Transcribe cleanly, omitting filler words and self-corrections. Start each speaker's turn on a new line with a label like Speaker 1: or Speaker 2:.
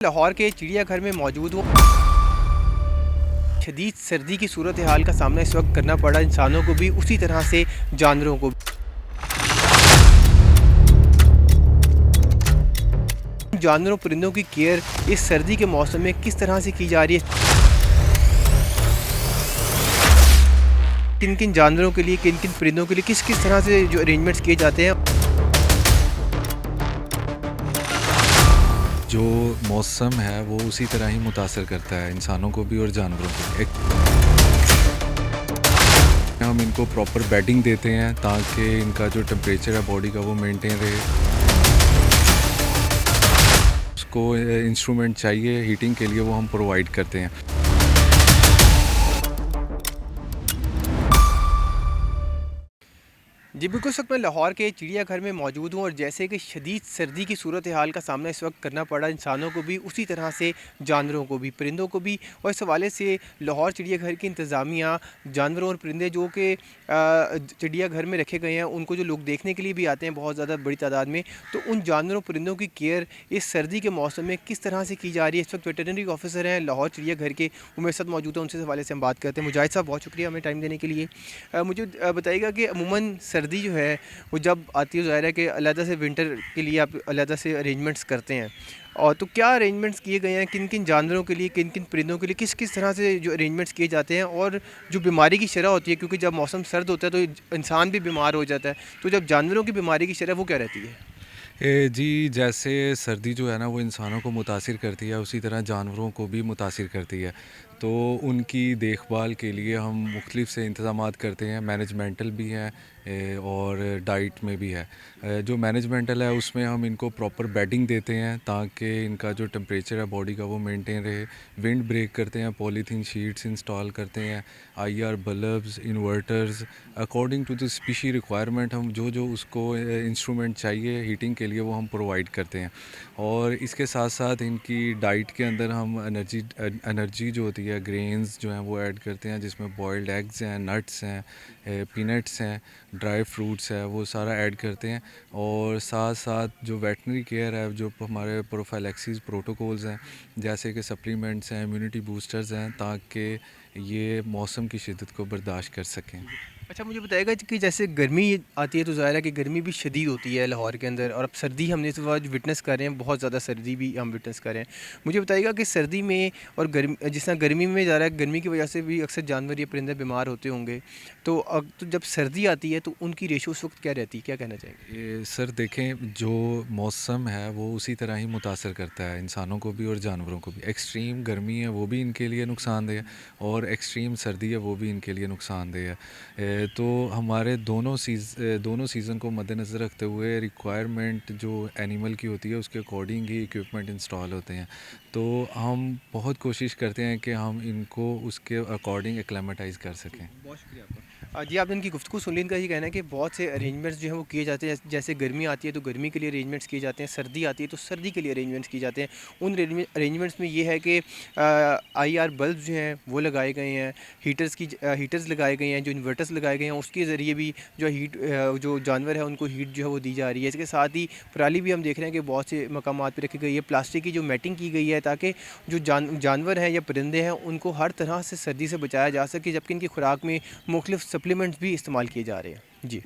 Speaker 1: लाहौर के चिड़िया घर में मौजूद हूँ। शदीद सर्दी की सूरत हाल का सामना इस वक्त करना पड़ा इंसानों को भी, उसी तरह से जानवरों को भी। जानवरों परिंदों की केयर इस सर्दी के मौसम में किस तरह से की जा रही है, किन किन जानवरों के लिए, किन किन परिंदों के लिए किस किस तरह से जो अरेंजमेंट्स किए जाते हैं।
Speaker 2: जो मौसम है वो उसी तरह ही मुतासर करता है इंसानों को भी और जानवरों को भी। हम इनको प्रॉपर बेडिंग देते हैं ताकि इनका जो टेम्परेचर है बॉडी का वो मेंटेन रहे। उसको इंस्ट्रूमेंट चाहिए हीटिंग के लिए, वो हम प्रोवाइड करते हैं।
Speaker 1: जी बिल्कुल, इस वक्त मैं लाहौर के चिड़िया घर में मौजूद हूँ और जैसे कि शदीद सर्दी की सूरत हाल का सामना इस वक्त करना पड़ा इंसानों को भी, उसी तरह से जानवरों को भी, परिंदों को भी। और इस हवाले से लाहौर चिड़िया घर की इंतज़ामिया जानवरों और परिंदे जो कि चिड़िया घर में रखे गए हैं उनको जो लोग देखने के लिए भी आते हैं बहुत ज़्यादा बड़ी तादाद में, तो उन जानवरों परिंदों की केयर इस सर्दी के मौसम में किस तरह से की जा रही है। इस वक्त वेटरनरी ऑफिसर हैं लाहौर चिड़िया घर के, वो मेरे साथ मौजूद है, उनसे इस हवाले से हम बात करते हैं। मुजाहिद साहब, बहुत शुक्रिया हमें टाइम देने के लिए। मुझे बताइएगा कि अमूमन सर्दी जो है वो जब आती है, ज़ाहिर है कि अलहदा से विंटर के लिए आप अलहदा से अरेंजमेंट्स करते हैं, और तो क्या अरेंजमेंट्स किए गए हैं, किन किन जानवरों के लिए, किन किन परिंदों के लिए किस किस तरह से जो अरेंजमेंट्स किए जाते हैं, और जो बीमारी की शरह होती है, क्योंकि जब मौसम सर्द होता है तो इंसान भी बीमार हो जाता है, तो जब जानवरों की बीमारी की शरह वो क्या रहती है?
Speaker 2: जी, जैसे सर्दी जो है ना वो इंसानों को मुतासिर करती है, उसी तरह जानवरों को भी मुतासिर करती है। तो उनकी देखभाल के लिए हम मुख्तलिफ से इंतज़ामात करते हैं, मैनेजमेंटल भी हैं और डाइट में भी है। जो मैनेजमेंटल है उसमें हम इनको प्रॉपर बेडिंग देते हैं ताकि इनका जो टेम्परेचर है बॉडी का वो मेंटेन रहे। विंड ब्रेक करते हैं, पॉलीथीन शीट्स इंस्टॉल करते हैं, IR bulbs, inverters, according to the species requirement हम जो जो उसको इंस्ट्रूमेंट चाहिए हीटिंग के लिए वो हम प्रोवाइड करते हैं। और इसके साथ साथ इनकी डाइट के अंदर हम एनर्जी जो होती है, ग्रेन्स जो हैं वो ऐड करते हैं, जिसमें बॉइल्ड एग्स हैं, नट्स हैं, पीनट्स हैं, ड्राई फ्रूट्स है, वो सारा ऐड करते हैं। और साथ साथ जो वेटनरी केयर है, जो हमारे प्रोफाइलैक्सिस प्रोटोकॉल्स हैं, जैसे कि सप्लीमेंट्स हैं, इम्यूनिटी बूस्टर्स हैं, ताकि ये मौसम की शिद्दत को बर्दाश्त कर सकें।
Speaker 1: अच्छा, मुझे बताइएगा कि जैसे गर्मी आती है तो ज़ाहिर है कि गर्मी भी शदीद होती है लाहौर के अंदर, और अब सर्दी हमने इस वक्त विटनेस कर रहे हैं, बहुत ज़्यादा सर्दी भी हम विटनेस कर रहे हैं। मुझे बताइएगा कि सर्दी में और गर्मी, जिस तरह गर्मी में ज़्यादा गर्मी की वजह से भी अक्सर जानवर या परिंदे बीमार होते होंगे, तो अब तो जब सर्दी आती है तो उनकी रेशो उस वक्त क्या रहती है, क्या कहना चाहेंगे?
Speaker 2: सर देखें, जो मौसम है वो उसी तरह ही मुतासर करता है इंसानों को भी और जानवरों को भी। एक्सट्रीम गर्मी है वो भी इनके लिए नुकसानदेह है, और एक्सट्रीम सर्दी है वो भी इनके लिए नुकसानदेह है। तो हमारे दोनों सीज़न को मद्देनज़र रखते हुए रिक्वायरमेंट जो एनिमल की होती है उसके अकॉर्डिंग ही इक्विपमेंट इंस्टॉल होते हैं। तो हम बहुत कोशिश करते हैं कि हम इनको उसके अकॉर्डिंग एक्लेमेटाइज़ कर सकें।
Speaker 1: बहुत शुक्रिया आपका। जी, आपने इनकी गुफ्तगू सुन ली। इनका ये कहना है कि बहुत से अरेंजमेंट्स जो हैं वो किए जाते हैं, जैसे गर्मी आती है तो गर्मी के लिए अरेंजमेंट्स किए जाते हैं, सर्दी आती है तो सर्दी के लिए अरेंजमेंट्स किए जाते हैं। उन अरेंजमेंट्स में ये है कि आईआर बल्ब जो हैं वो लगाए गए हैं, हीटर्स लगाए गए हैं, जो इन्वर्टर्स लगाए गए हैं, उसके ज़रिए भी जो जानवर है उनको हीट जो है वो दी जा रही है। इसके साथ ही पराली भी हम देख रहे हैं कि बहुत से मकामात पर रखी गई है, प्लास्टिक की जो मैटिंग की गई है, ताकि जो जानवर हैं या परिंदे हैं उनको हर तरह से सर्दी से बचाया जा सके, जबकि इनकी खुराक में मुख्तलिफ सप्लीमेंट्स भी इस्तेमाल किए जा रहे हैं। जी।